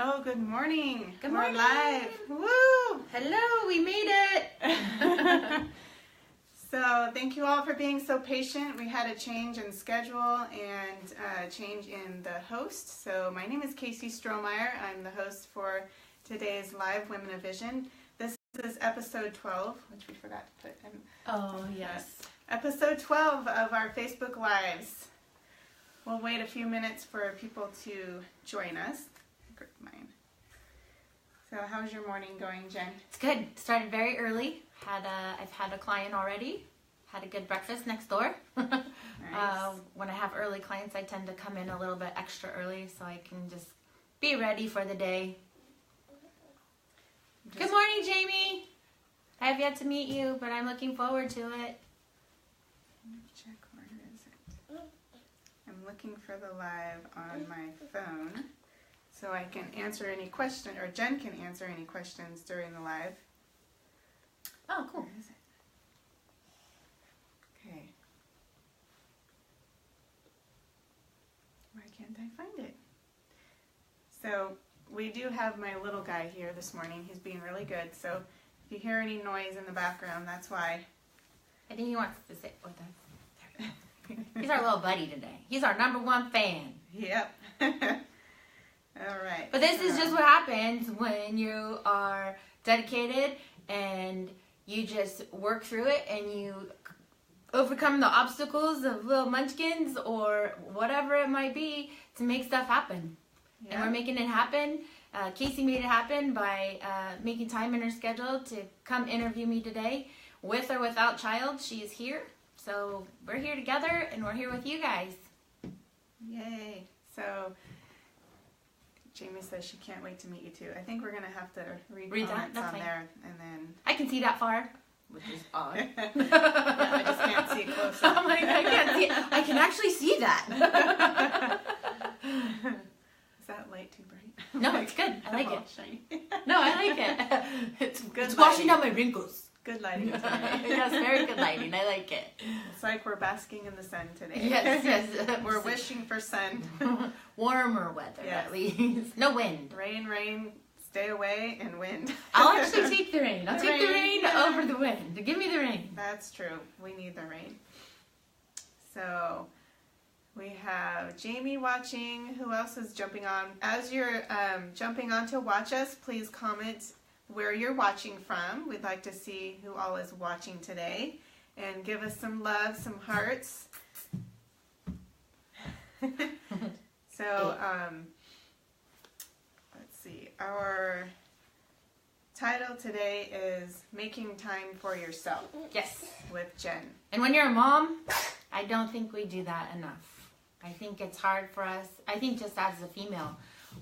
Oh, good morning. Good morning. We're live. Woo! Hello, we made it. So thank you all for being so patient. We had a change in schedule and a change in the host. So my name is Casey Strohmayer. I'm the host for today's live Women of Vision. This is episode 12, which we forgot to put in. Oh, yes. Episode 12 of our Facebook Lives. We'll wait a few minutes for people to join us. Mine. So how's your morning going, Jen? It's good. Started very early. I've had a client already. Had a good breakfast next door. Nice. When I have early clients, I tend to come in a little bit extra early so I can just be ready for the day. Good morning, Jamie. I have yet to meet you, but I'm looking forward to it. Check, where is it? I'm looking for the live on my phone so I can answer any question, or Jen can answer any questions during the live. Oh, cool. Where is it? Okay. Why can't I find it? So we do have my little guy here this morning. He's being really good. So if you hear any noise in the background, that's why. I think he wants to sit with us. He's our little buddy today. He's our #1 fan. Yep. All right. But this is just what happens when you are dedicated and you just work through it and you overcome the obstacles of little munchkins or whatever it might be to make stuff happen. Yeah. And we're making it happen. Casey made it happen by making time in her schedule to come interview me today. With or without child, she is here. So we're here together and we're here with you guys. Yay. So Jamie says she can't wait to meet you too. I think we're going to have to read comments on there and then... I can see that far, which is odd. Yeah, I just can't see it close up. I'm like, I can't see it. I can actually see that. Is that light too bright? No, it's good. I like it. Shiny. No, I like it. It's Good it's washing lighting. out my wrinkles. Good lighting today. Yes, very good lighting. I like it. It's like we're basking in the sun today. Yes, yes. We're wishing for sun. Warmer weather, Yes. at least. No wind. Rain, rain, stay away, and wind. I'll actually take the rain. I'll The take the rain. rain over the wind. Give me the rain. That's true. We need the rain. So we have Jamie watching. Who else is jumping on? As you're jumping on to watch us, please comment where you're watching from. We'd like to see who all is watching today. And give us some love, some hearts. So, let's see. Our title today is Making Time for Yourself Yes. with Jen. And when you're a mom, I don't think we do that enough. I think it's hard for us. I think just as a female,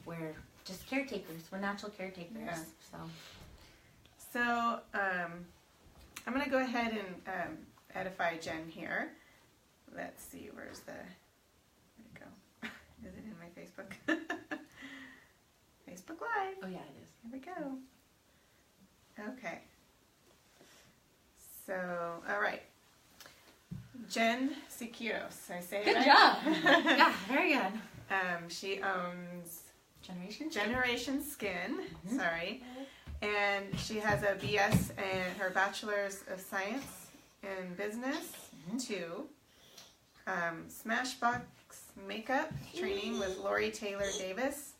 we're just caretakers. We're natural caretakers. Yeah. So I'm going to go ahead and edify Jen here. Let's see, where'd it go? Is it in my Facebook? Facebook Live. oh yeah, it is. Here we go. Okay. So, all right. Jen Siqueiros. I say it Good right? job. Yeah, very good. She owns Generation. Generation Skin. Sorry. And she has a BS and her Bachelor's of Science in Business, too. Smashbox Makeup Training with Lori Taylor Davis.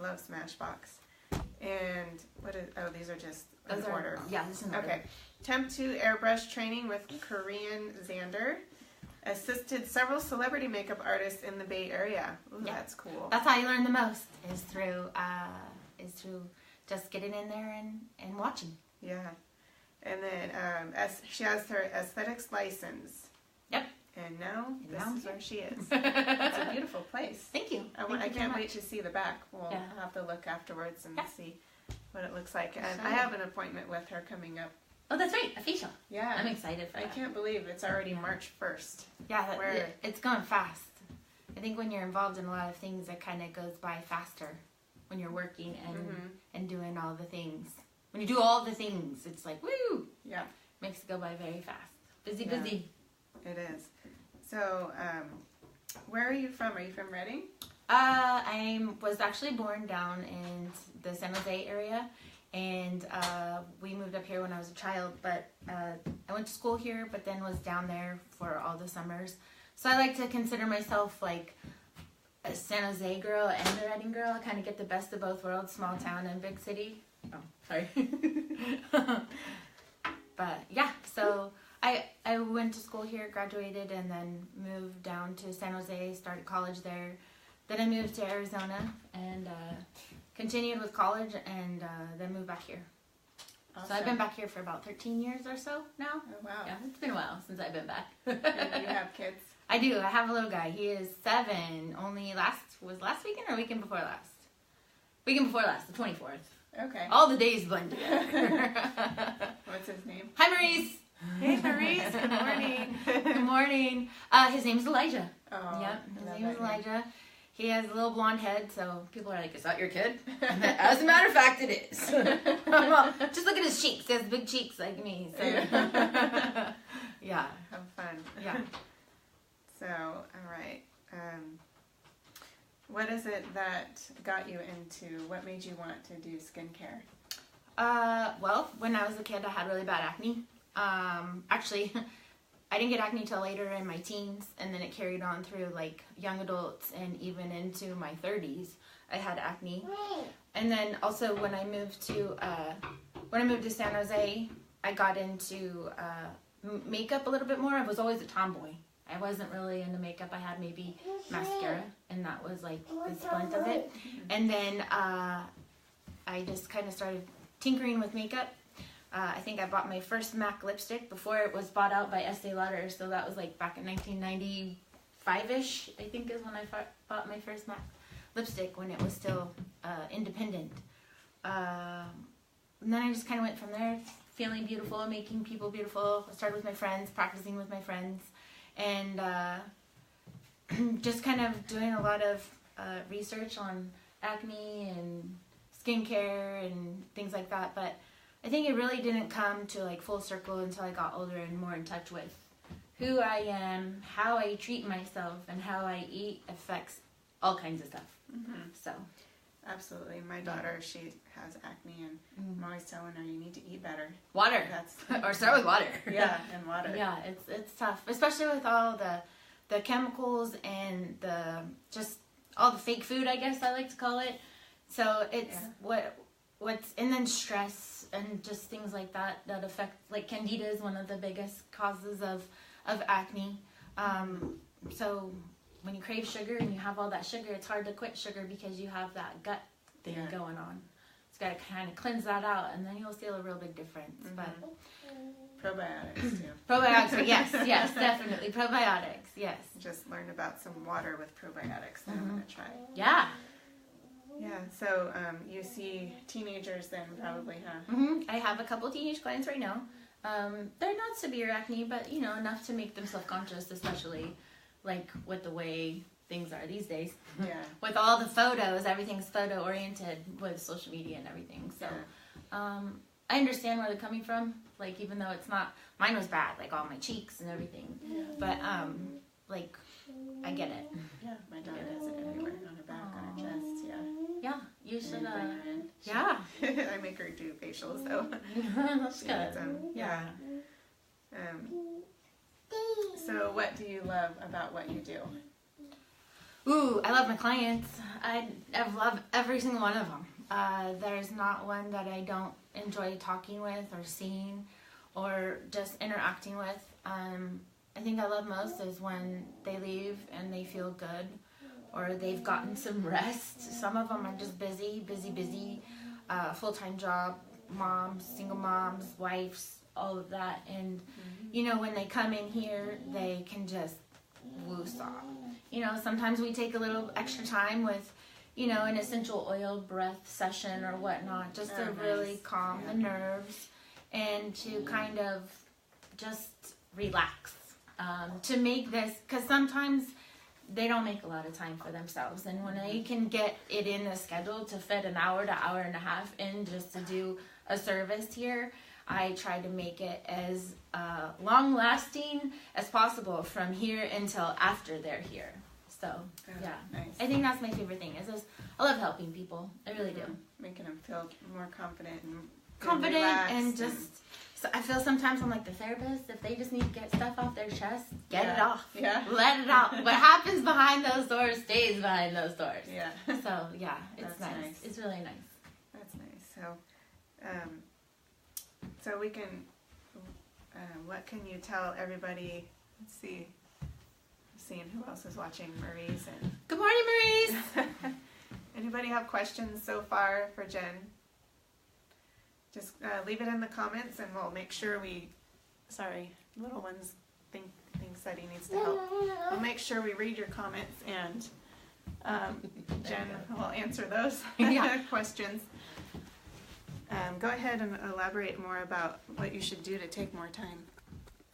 Love Smashbox. And these are just in order. Yeah, this is in order. Okay. Temp 2 Airbrush Training with Korean Xander. Assisted several celebrity makeup artists in the Bay Area. Ooh, Yeah. that's cool. That's how you learn the most is through just getting in there and watching. Yeah. And then she has her aesthetics license. Yep. And now this is where she is. It's It's a beautiful place. Thank you. I can't wait to see the back. We'll Yeah. have to look afterwards and Yeah. see what it looks like. And Sure. I have an appointment with her coming up. Oh, that's right. A facial. Yeah. I'm excited for I that. can't believe it's already March 1st. Yeah, Where- it's going fast. I think when you're involved in a lot of things, it kind of goes by faster when you're working and doing all the things. When you do all the things, it's like, woo! Yeah. Makes it go by very fast. Busy, Yeah. busy. It is. So, where are you from? Are you from Reading? I was actually born down in the San Jose area, and we moved up here when I was a child, but I went to school here, but then was down there for all the summers. So I like to consider myself like a San Jose girl and a Redding girl. I kind of get the best of both worlds, small town and big city. Oh, sorry. But yeah, so I went to school here, graduated, and then moved down to San Jose, started college there. Then I moved to Arizona and continued with college, and then moved back here. Awesome. So I've been back here for about 13 years or so now. Oh, wow. Yeah, it's been a while since I've been back. And you have kids? I do. I have a little guy. He is 7. Only last weekend or weekend before last? Weekend before last, the 24th. Okay. All the days blend together. What's his name? Hi, Maurice. Hey, Maurice. Good morning. Good morning. His name's Elijah. Oh, yep. His name is Elijah. He has a little blonde head, so people are like, "Is that your kid?" As a matter of fact, it is. Just look at his cheeks. He has big cheeks like me. So. Yeah. Have fun. Yeah. So, all right. What is it that got you into, what made you want to do skincare? Well, when I was a kid, I had really bad acne. Actually, I didn't get acne till later in my teens, and then it carried on through like young adults and even into my 30s. I had acne, and then also when I moved to San Jose, I got into makeup a little bit more. I was always a tomboy. I wasn't really into makeup. I had maybe mascara, and that was like the splint of it. And then I just kind of started tinkering with makeup. I think I bought my first MAC lipstick before it was bought out by Estee Lauder, so that was like back in 1995-ish, I think is when I bought my first MAC lipstick, when it was still independent. And then I just kind of went from there, feeling beautiful, making people beautiful. I started with my friends, practicing with my friends, and just kind of doing a lot of research on acne and skincare and things like that. But I think it really didn't come to like full circle until I got older and more in touch with who I am, how I treat myself, and how I eat affects all kinds of stuff. Mm-hmm. So, absolutely. My daughter, she has acne, and I'm always telling her, you need to eat better. Water. Or start with water. Yeah, and water. Yeah, it's tough, especially with all the chemicals and the just all the fake food, I guess I like to call it. So it's what's and then stress and just things like that affect, like candida is one of the biggest causes of acne. So when you crave sugar and you have all that sugar, it's hard to quit sugar because you have that gut thing going on. It's got to kind of cleanse that out, and then you'll feel a real big difference. Mm-hmm. But probiotics too. Probiotics, yes, definitely probiotics, yes. Just learned about some water with probiotics that I'm going to try. Yeah. Yeah, so you see teenagers then probably, huh? Mm-hmm. I have a couple teenage clients right now. They're not severe acne, but enough to make them self-conscious, especially like with the way things are these days. Yeah. With all the photos, everything's photo oriented with social media and everything. So I understand where they're coming from. Like even though it's not, mine was bad, like all my cheeks and everything. Yeah. But like I get it. Yeah, my daughter has it everywhere, on her back, on her chest. Yeah. Yeah, you should. Yeah. I make her do facials though. That's good. Yeah. So what do you love about what you do? Ooh, I love my clients. I love every single one of them. There's not one that I don't enjoy talking with or seeing or just interacting with. I think I love most is when they leave and they feel good or they've gotten some rest. Some of them are just busy, full-time job, moms, single moms, wives, all of that. And, when they come in here, they can just woosah. Sometimes we take a little extra time with, an essential oil breath session or whatnot, just to really calm the nerves and to kind of just relax. To make this, because sometimes they don't make a lot of time for themselves, and when they can get it in the schedule to fit an hour to hour and a half in just to do a service here, I try to make it as long lasting as possible from here until after they're here. So, yeah. Nice. I think that's my favorite thing. Is just, I love helping people. I really do. Making them feel more confident and just... So I feel sometimes I'm like the therapist. If they just need to get stuff off their chest, get it off. Yeah. Let it out. What happens behind those doors stays behind those doors. Yeah. So, yeah, it's That's nice. nice. It's really nice. That's nice. So we can, what can you tell everybody? Let's see. Seeing who else is watching. Maurice and... Good morning, Maurice. Anybody have questions so far for Jen? Just leave it in the comments and we'll make sure sorry, little one's thinks that he needs to help. We'll make sure we read your comments and Jen will answer those questions. Go ahead and elaborate more about what you should do to take more time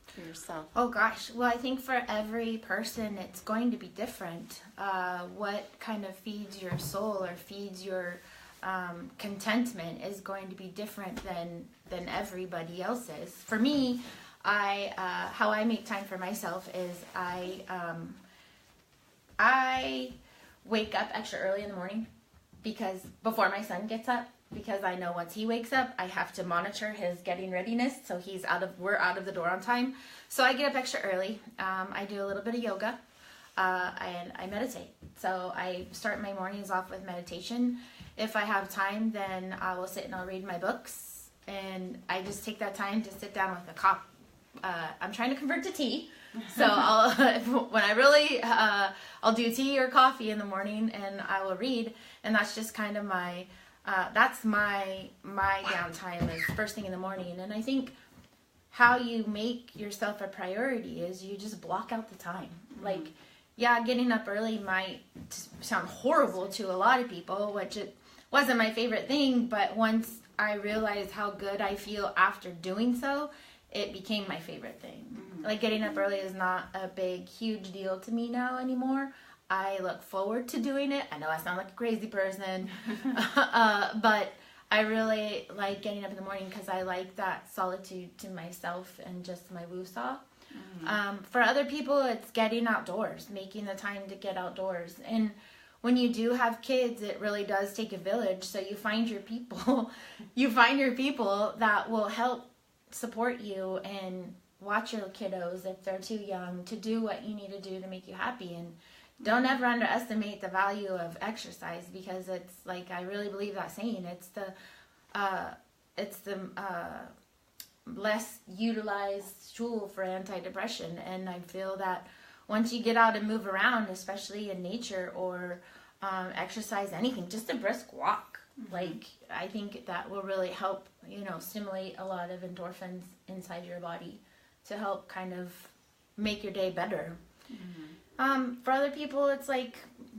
for yourself. Oh gosh, well I think for every person it's going to be different. What kind of feeds your soul or feeds your contentment is going to be different than everybody else's. For me, how I make time for myself is I wake up extra early in the morning because before my son gets up, because I know once he wakes up, I have to monitor his getting readiness, so we're out of the door on time. So I get up extra early. I do a little bit of yoga, and I meditate. So I start my mornings off with meditation. If I have time, then I will sit and I'll read my books, and I just take that time to sit down with a cup. I'm trying to convert to tea, so I'll do tea or coffee in the morning, and I will read, and that's just kind of my downtime is first thing in the morning. And I think how you make yourself a priority is you just block out the time. Like, yeah, getting up early might sound horrible to a lot of people, which it wasn't my favorite thing, but once I realized how good I feel after doing so, it became my favorite thing. Like, getting up early is not a big, huge deal to me now anymore. I look forward to doing it. I know I sound like a crazy person, but I really like getting up in the morning because I like that solitude to myself and just my woo-saw. For other people, it's getting outdoors, making the time to get outdoors. And when you do have kids, it really does take a village. So you find your people, that will help support you and watch your kiddos if they're too young to do what you need to do to make you happy. And don't ever underestimate the value of exercise, because it's like, I really believe that saying. It's the less utilized tool for antidepressant. And I feel that once you get out and move around, especially in nature or exercise, anything, just a brisk walk, like, I think that will really help, stimulate a lot of endorphins inside your body to help kind of make your day better. For other people, it's like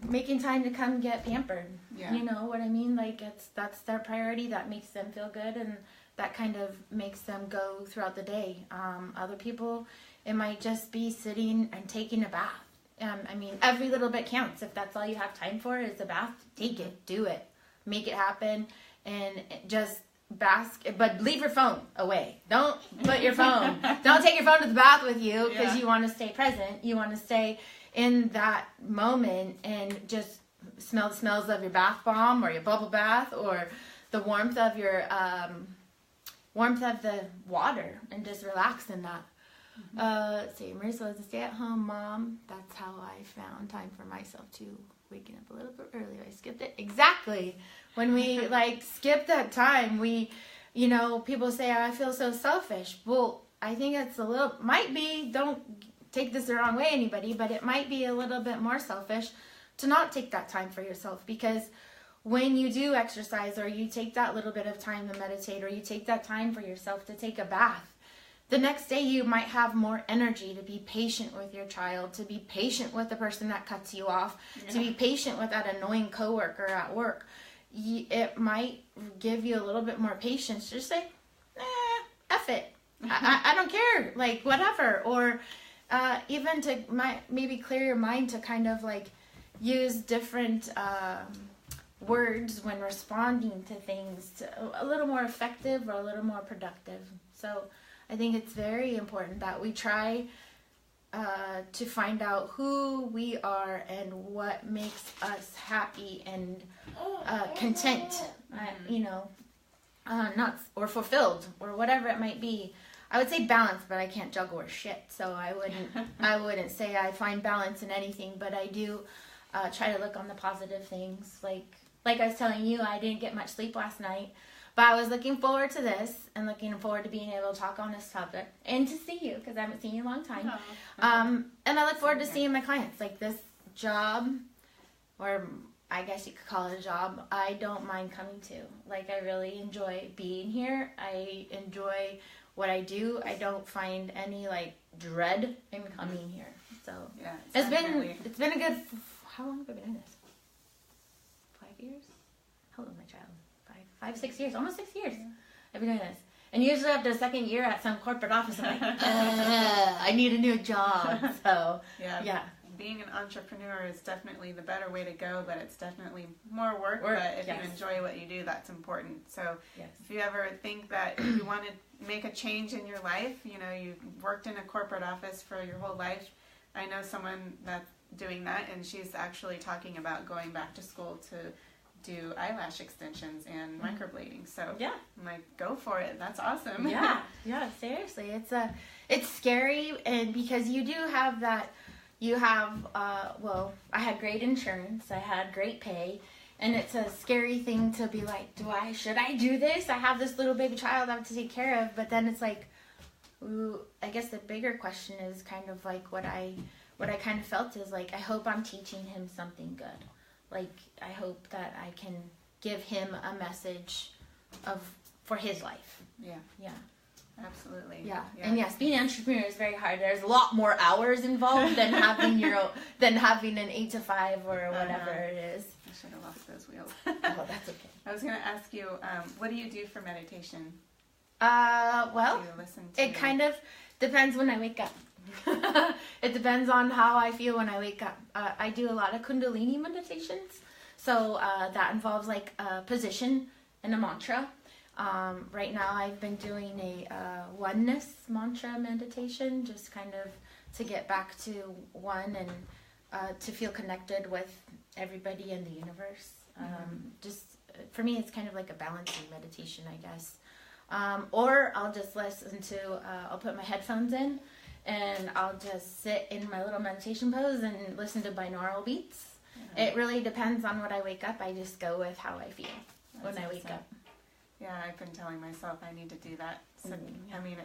making time to come get pampered. Yeah. You know what I mean? Like, that's their priority. That makes them feel good, and that kind of makes them go throughout the day. Other people, it might just be sitting and taking a bath. I mean, every little bit counts. If that's all you have time for is a bath, take it, do it, make it happen, and just bask. But leave your phone away. Don't put your phone. Don't take your phone to the bath with you, because you want to stay present. You want to stay in that moment and just smell the smells of your bath bomb or your bubble bath or the warmth of the water, and just relax in that. Let's see, Marissa was a stay-at-home mom. That's how I found time for myself too. Waking up a little bit earlier. I skipped it. Exactly. When we skip that time, people say, oh, I feel so selfish. Well, I think it's might be, don't take this the wrong way, anybody, but it might be a little bit more selfish to not take that time for yourself, because when you do exercise, or you take that little bit of time to meditate, or you take that time for yourself to take a bath, the next day you might have more energy to be patient with your child, to be patient with the person that cuts you off, to be patient with that annoying coworker at work. It might give you a little bit more patience. Just say, F it. I don't care. Like, whatever. Or even to maybe clear your mind to kind of use different words when responding to things, a little more effective or a little more productive. So I think it's very important that we try to find out who we are and what makes us happy and content, not or fulfilled or whatever it might be. I would say balance, but I can't juggle or shit, so I wouldn't say I find balance in anything, but I do try to look on the positive things. Like I was telling you, I didn't get much sleep last night, but I was looking forward to this and looking forward to being able to talk on this topic and to see you, because I haven't seen you in a long time. And I look forward to seeing my clients. Like this job, or I guess you could call it a job, I don't mind coming to. Like, I really enjoy being here. I enjoy what I do. I don't find any dread in coming here. So yeah, it's been a good. How long have I been doing this? 5 years? How old is my child? 6 years, almost 6 years. I've been doing this. And usually after the second year at some corporate office, I'm like, I need a new job. So yeah. Being an entrepreneur is definitely the better way to go, but it's definitely more work. But if you enjoy what you do, that's important. So if you ever think that you want to make a change in your life, you've worked in a corporate office for your whole life. I know someone that's doing that, and she's actually talking about going back to school to do eyelash extensions and microblading. So I'm like, go for it. That's awesome. Yeah, seriously. It's scary, and because you do have that. You have, I had great insurance, I had great pay, and it's a scary thing to be like, should I do this? I have this little baby child I have to take care of, but then it's like, ooh, I guess the bigger question is kind of like what I kind of felt is like, I hope I'm teaching him something good. Like, I hope that I can give him a message for his life. Yeah. Absolutely. Yeah. And yes, being an entrepreneur is very hard. There's a lot more hours involved than having an 8 to 5 or whatever it is. I should have lost those wheels. Oh, that's okay. I was going to ask you, what do you do for meditation? It kind of depends when I wake up. It depends on how I feel when I wake up. I do a lot of Kundalini meditations. So that involves like a position and a mantra. Right now I've been doing a oneness mantra meditation, just kind of to get back to one and to feel connected with everybody in the universe. Just for me, it's kind of like a balancing meditation, I guess. Or I'll just listen to, I'll put my headphones in and I'll just sit in my little meditation pose and listen to binaural beats. It really depends on what I wake up. I just go with how I feel when I wake up. Yeah, I've been telling myself I need to do that. So, I mean,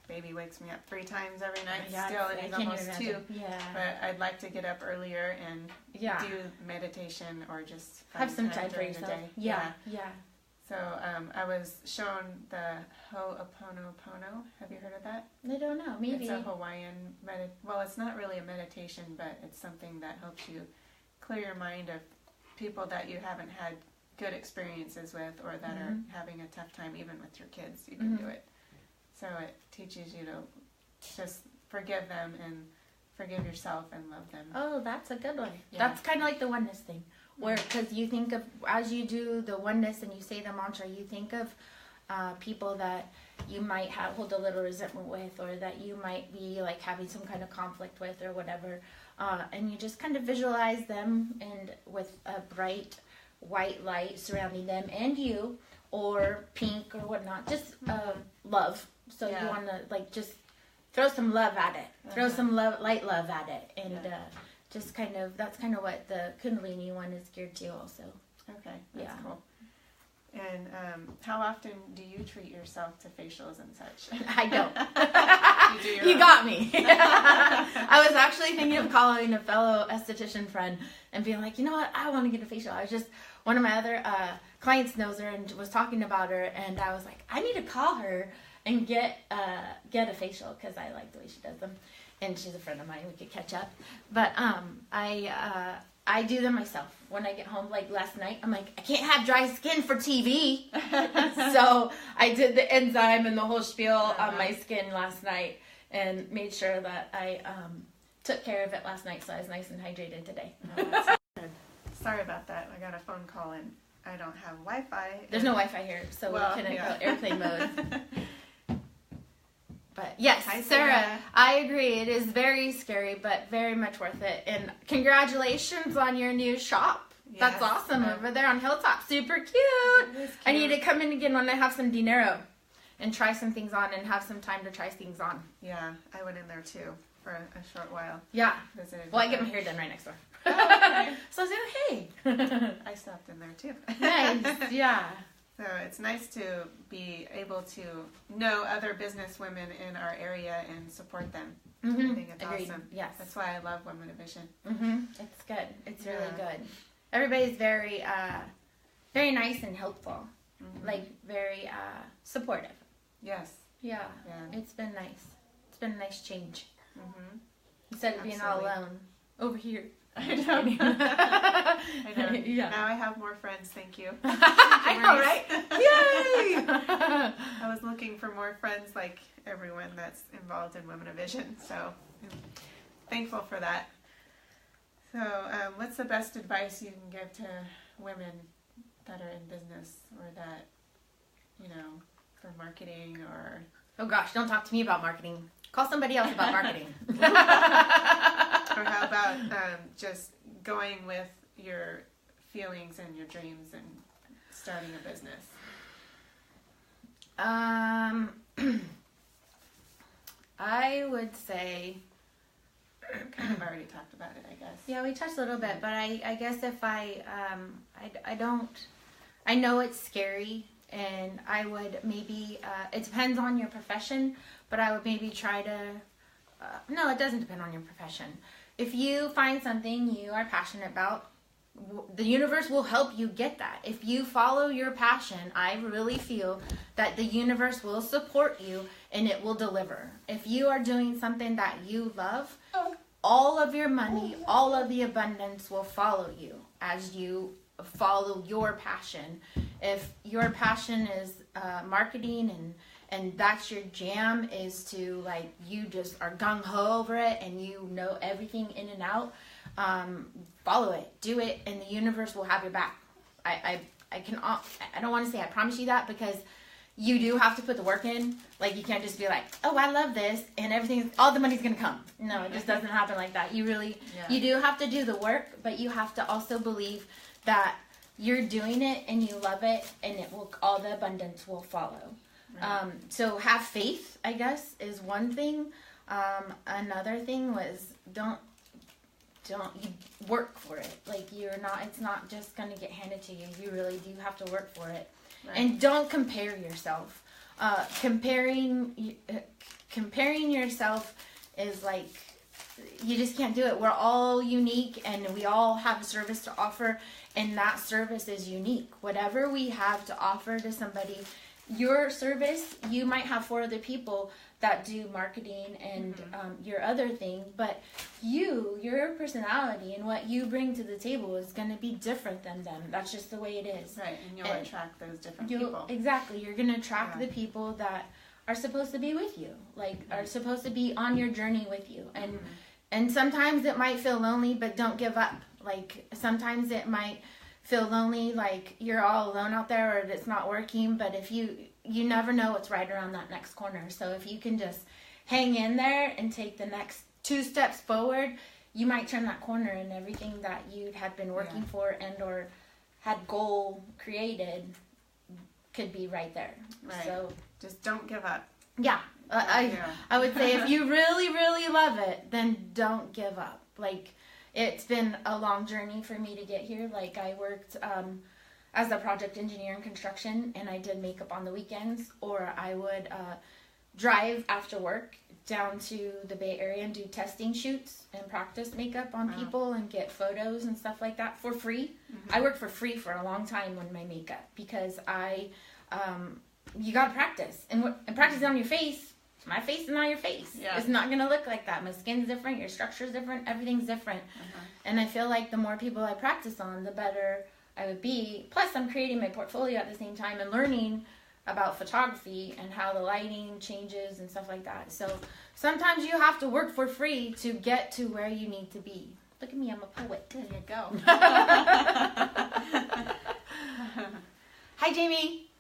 baby wakes me up 3 times every night still, and he's almost 2. Yeah. But I'd like to get up earlier and do meditation or just have some time for yourself. Yeah. So I was shown the Ho'oponopono. Have you heard of that? I don't know. Maybe. It's a Hawaiian well, it's not really a meditation, but it's something that helps you clear your mind of people that you haven't had good experiences with, or that are having a tough time even with your kids. You can do it. So it teaches you to just forgive them and forgive yourself and love them. Oh, that's a good one. Yeah. That's kind of like the oneness thing, where because you think of, as you do the oneness and you say the mantra, you think of people that you might hold a little resentment with, or that you might be like having some kind of conflict with or whatever, and you just kind of visualize them and with a bright white light surrounding them and you, or pink or whatnot, just love. So you want to like just throw some love at it, throw some light love at it, and just kind of, that's kind of what the Kundalini one is geared to also. Okay, that's cool. And how often do you treat yourself to facials and such? I don't. You got me. I was actually thinking of calling a fellow esthetician friend and being like, you know what, I want to get a facial. I was just, one of my other clients knows her and was talking about her, and I was like, I need to call her and get a facial because I like the way she does them. And she's a friend of mine. We could catch up. But I do them myself. When I get home, like last night, I'm like, I can't have dry skin for TV. So I did the enzyme and the whole spiel on my skin last night and made sure that I took care of it last night, so I was nice and hydrated today. Sorry about that. I got a phone call and I don't have Wi-Fi. There's no Wi-Fi here, so we couldn't go airplane mode. But Yes, Hi, Sarah. I agree. It is very scary, but very much worth it. And congratulations on your new shop. Yes. That's awesome over there on Hilltop. Super cute. I need to come in again when I have some dinero and try some things on and have some time to try things on. Yeah, I went in there too for a short while. Yeah. Visited Well, I get my hair done right next door. Oh, okay. So I said, hey. I stopped in there too. Nice. Yeah. So it's nice to be able to know other business women in our area and support them. Mm-hmm. I think it's Agreed. awesome. Yes. That's why I love Women of Vision. Mm-hmm. It's good. It's really Yeah. good. Everybody's very, very nice and helpful. Mm-hmm. Like very supportive. Yes. Yeah. Yeah. It's been nice. It's been a nice change. Mm-hmm. Instead of being all Absolutely. alone over here. I know. I know. Yeah. Now I have more friends. Thank you. I know, right? Yay! I was looking for more friends like everyone that's involved in Women of Vision. So I'm thankful for that. So what's the best advice you can give to women that are in business or that, for marketing or... Oh gosh, don't talk to me about marketing. Call somebody else about marketing. Or how about just going with your feelings and your dreams and starting a business? I would say... Kind of already talked about it, I guess. Yeah, we touched a little bit, but I guess if I know it's scary, and I would maybe, it depends on your profession, but I would maybe try to, no, it doesn't depend on your profession. If you find something you are passionate about, the universe will help you get that. If you follow your passion, I really feel that the universe will support you and it will deliver. If you are doing something that you love, all of your money, all of the abundance will follow you as you follow your passion. If your passion is marketing and that's your jam, is to like, you just are gung-ho over it and you know everything in and out, follow it, do it, and the universe will have your back. I don't want to say I promise you that, because you do have to put the work in. Like, you can't just be like, oh, I love this, and all the money's going to come. No, it just doesn't happen like that. You do have to do the work, but you have to also believe that you're doing it and you love it, and all the abundance will follow. Right. So have faith, I guess, is one thing. Another thing was don't you work for it. Like, it's not just going to get handed to you. You really do have to work for it. Right. And don't compare yourself. Comparing yourself is like, you just can't do it. We're all unique and we all have a service to offer, and that service is unique. Whatever we have to offer to somebody, your service, you might have 4 other people that do marketing and your other thing, but your personality and what you bring to the table is going to be different than them. That's just the way it is. Right, and you'll attract those different people. Exactly. You're going to attract the people that are supposed to be with you, like are supposed to be on your journey with you. And sometimes it might feel lonely, but don't give up. Like, sometimes it might feel lonely, like you're all alone out there or it's not working, but if you never know what's right around that next corner. So if you can just hang in there and take the next 2 steps forward, you might turn that corner, and everything that you had been working for and or had goal created could be right there. Right. So just don't give up. Yeah. I would say if you really, really love it, then don't give up. Like, it's been a long journey for me to get here. Like, I worked as a project engineer in construction, and I did makeup on the weekends, or I would drive after work down to the Bay Area and do testing shoots and practice makeup on people and get photos and stuff like that for free. I worked for free for a long time on my makeup, because you got to practice. And practice on your face. My face is not your face. Yeah. It's not going to look like that. My skin's different. Your structure's different. Everything's different. And I feel like the more people I practice on, the better I would be. Plus, I'm creating my portfolio at the same time and learning about photography and how the lighting changes and stuff like that. So sometimes you have to work for free to get to where you need to be. Look at me, I'm a poet. There you go. Hi, Jamie.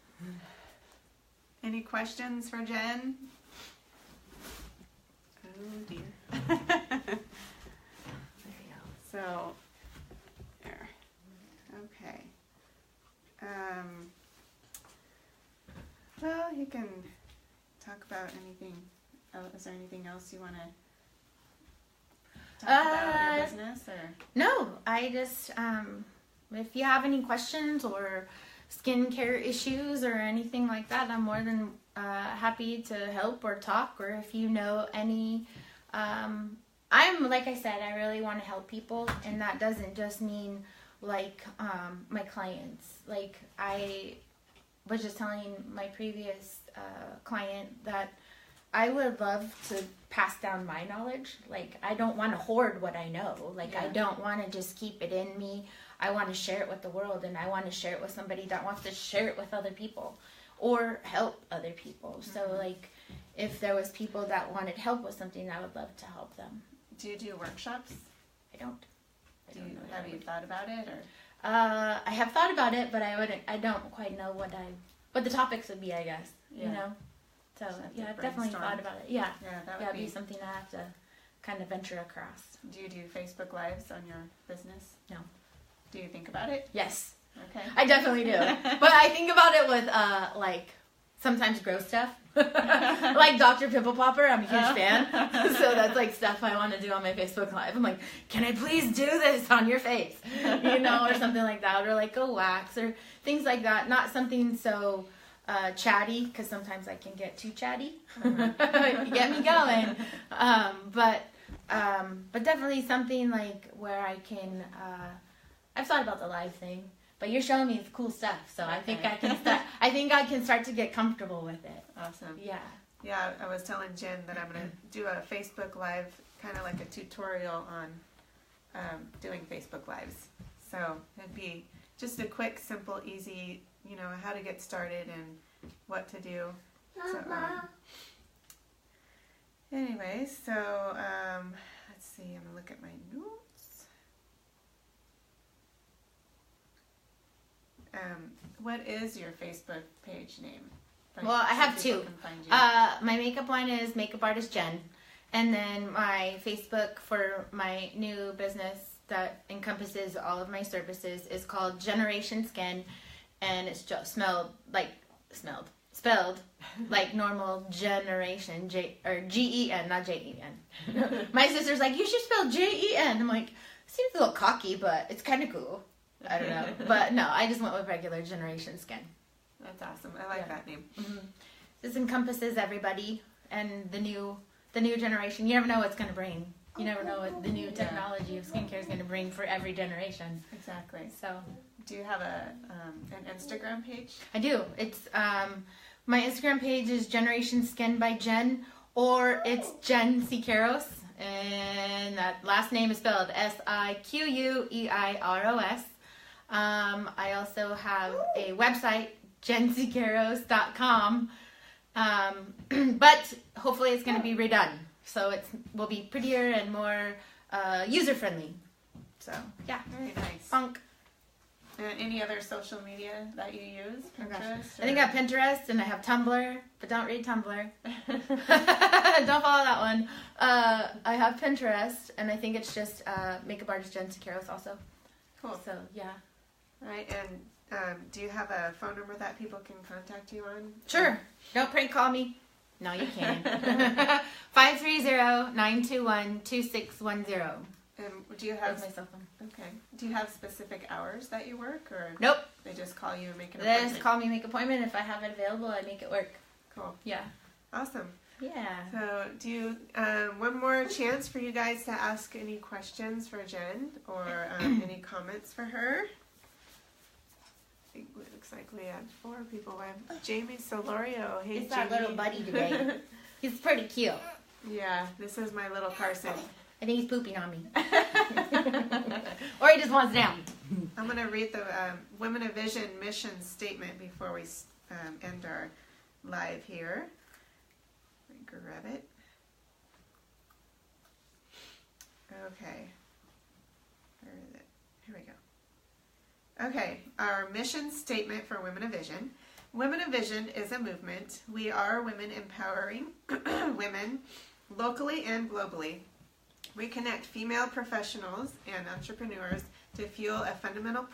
Any questions for Jen? Oh dear. There you go. So, there. Okay. Well, you can talk about anything. Is there anything else you want to talk about your business or? No, I just if you have any questions or skincare issues or anything like that, I'm more than happy to help or talk. Or if you know any, I'm like I said, I really want to help people, and that doesn't just mean like my clients. Like I was just telling my previous client that I would love to pass down my knowledge. Like, I don't want to hoard what I know. Like, I don't want to just keep it in me. I want to share it with the world, and I want to share it with somebody that wants to share it with other people or help other people. Mm-hmm. So, like, if there was people that wanted help with something, I would love to help them. Do you do workshops? I don't. Have you thought about it, or? I have thought about it, but I don't quite know what the topics would be, I guess. You know? So, yeah, I've definitely thought about it. Yeah. Yeah, that would would be something I have to kind of venture across. Do you do Facebook Lives on your business? No. Do you think about it? Yes. Okay. I definitely do. But I think about it with, like, sometimes gross stuff. Like Dr. Pimple Popper, I'm a huge fan. So that's, like, stuff I want to do on my Facebook Live. I'm like, can I please do this on your face? You know, or something like that. Or, like, a wax or things like that. Not something so chatty, because sometimes I can get too chatty. You get me going. But definitely something, like, where I can... I've thought about the live thing. But you're showing me cool stuff, so okay. I think I can start to get comfortable with it. Awesome. Yeah. Yeah, I was telling Jen that I'm gonna do a Facebook Live, kind of like a tutorial on doing Facebook Lives. So it'd be just a quick, simple, easy, you know, how to get started and what to do. So, anyways, so let's see. I'm gonna look at my notes. What is your Facebook page name? Well, I have two. My makeup one is Makeup Artist Jen, and then my Facebook for my new business that encompasses all of my services is called Generation Skin, and it's just spelled like normal generation, Gen, not Jen. My sister's like, you should spell Jen. I'm like, seems a little cocky, but it's kind of cool. I don't know. But no, I just went with regular Generation Skin. That's awesome. I like that name. Mm-hmm. This encompasses everybody and the new generation. You never know what's going to bring. You never know what the new technology of skincare is going to bring for every generation. Exactly. So, do you have an Instagram page? I do. It's my Instagram page is Generation Skin by Jen, or it's Jen Siqueiros, and that last name is spelled Siqueiros. I also have a website, jensiqueiros.com, but hopefully it's going to be redone, so it will be prettier and more user-friendly. So, yeah. Very nice. Funk. Any other social media that you use? Pinterest? I think I have Pinterest, and I have Tumblr, but don't read Tumblr. Don't follow that one. I have Pinterest, and I think it's just Makeup Artist Jen Siqueiros also. Cool. So, yeah. All right, and do you have a phone number that people can contact you on? Sure. Don't prank call me. No, you can. 530-921-2610. And do you have... That's my cell phone. Okay. Do you have specific hours that you work, or... Nope. They just call you and make an appointment? They just call me, make an appointment. If I have it available, I make it work. Cool. Yeah. Awesome. Yeah. So, do you... one more chance for you guys to ask any questions for Jen, or any comments for her. It looks like we have 4 people. We have Jamie Solorio. Hey, He's our little buddy today. He's pretty cute. Yeah, this is my little Carson. I think he's pooping on me. Or he just wants down. I'm going to read the Women of Vision mission statement before we end our live here. Let me grab it. Okay. Where is it? Here we go. Okay, our mission statement for Women of Vision. Women of Vision is a movement. We are women empowering women Locally and globally, we connect female professionals and entrepreneurs to fuel a fundamental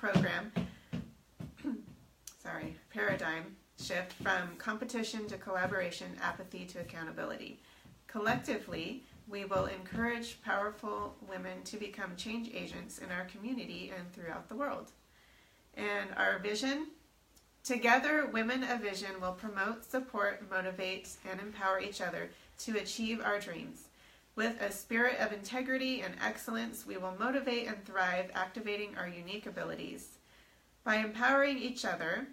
paradigm shift from competition to collaboration, apathy to accountability. Collectively, we will encourage powerful women to become change agents in our community and throughout the world. And our vision: together, Women of Vision will promote, support, motivate, and empower each other to achieve our dreams. With a spirit of integrity and excellence, we will motivate and thrive, activating our unique abilities. By empowering each other,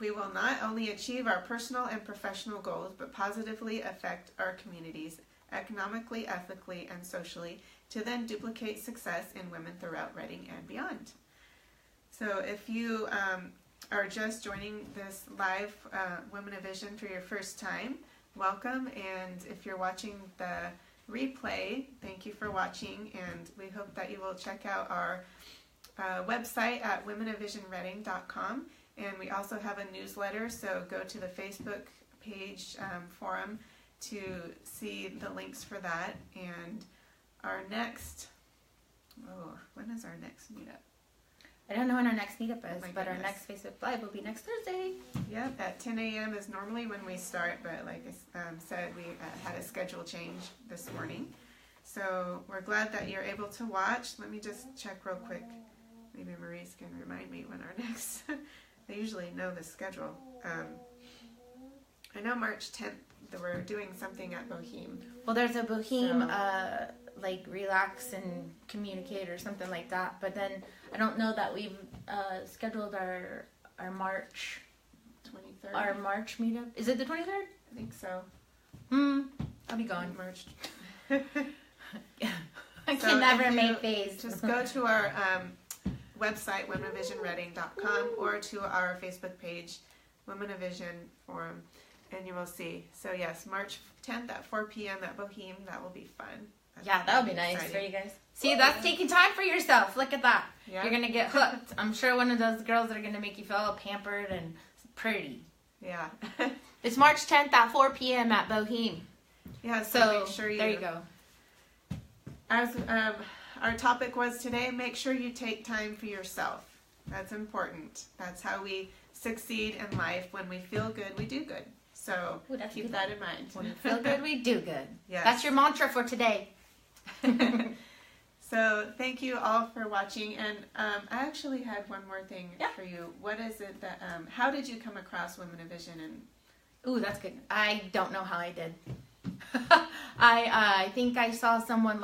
we will not only achieve our personal and professional goals, but positively affect our communities economically, ethically, and socially, to then duplicate success in women throughout Reading and beyond. So if you are just joining this live Women of Vision for your first time, welcome. And if you're watching the replay, thank you for watching. And we hope that you will check out our website at womenofvisionreading.com. And we also have a newsletter, so go to the Facebook page forum to see the links for that. And our next, when is our next meetup? I don't know when our next meetup is, Oh, but our goodness. next Facebook Live will be next Thursday. Yep, at 10 a.m. is normally when we start, but like I said, we had a schedule change this morning. So we're glad that you're able to watch. Let me just check real quick. Maybe Maurice can remind me when our next... I usually know the schedule. I know March 10th that we're doing something at Boheme. Well, there's a Boheme, like relax and communicate or something like that. But then I don't know that we've scheduled our March 23rd. Our March meetup. Is it the 23rd? I think so. I'll be gone. March. I can never make days. Just go to our website, womenofvisionreading.com, or to our Facebook page, Women of Vision Forum, and you will see. So yes, March 10th at 4 p.m. at Boheme. That will be fun. Yeah, that would be nice for you guys. See, that's taking time for yourself. Look at that. Yeah. You're going to get hooked. I'm sure one of those girls that are going to make you feel all pampered and pretty. Yeah. It's March 10th at 4 p.m. at Boheme. Yeah, So make sure there you go. As our topic was today, make sure you take time for yourself. That's important. That's how we succeed in life. When we feel good, we do good. So keep that in mind. When we feel good, we do good. Yes. That's your mantra for today. So thank you all for watching. And I actually had one more thing for you. What is it that, how did you come across Women of Vision? And Ooh, that's good. I don't know how I did. I think I saw someone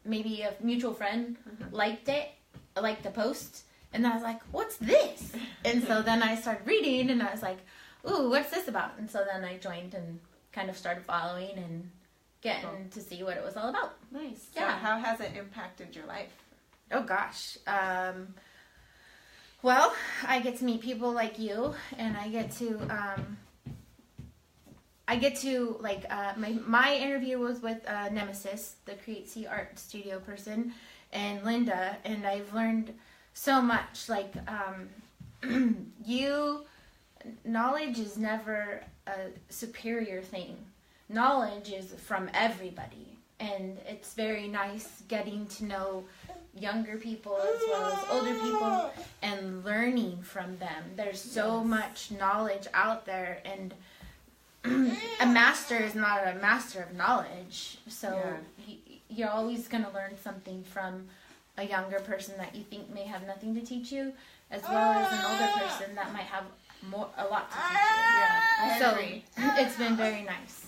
maybe a mutual friend liked the post, and I was like, what's this? And so then I started reading, and I was like, ooh, what's this about? And so then I joined and kind of started following and getting to see what it was all about. Nice. Yeah. So how has it impacted your life? Oh gosh. Well, I get to meet people like you, and I get to my interview was with Nemesis, the Create C Art Studio person, and Linda, and I've learned so much. Like, knowledge is never a superior thing. Knowledge is from everybody, and it's very nice getting to know younger people as well as older people and learning from them. There's so much knowledge out there, and a master is not a master of knowledge, so you're always going to learn something from a younger person that you think may have nothing to teach you, as well as an older person that might have a lot to teach you. Yeah, I agree. It's been very nice.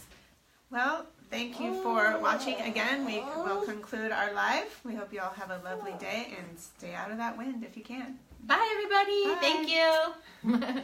Well, thank you for watching again. We will conclude our live. We hope you all have a lovely day, and stay out of that wind if you can. Bye, everybody. Bye. Thank you.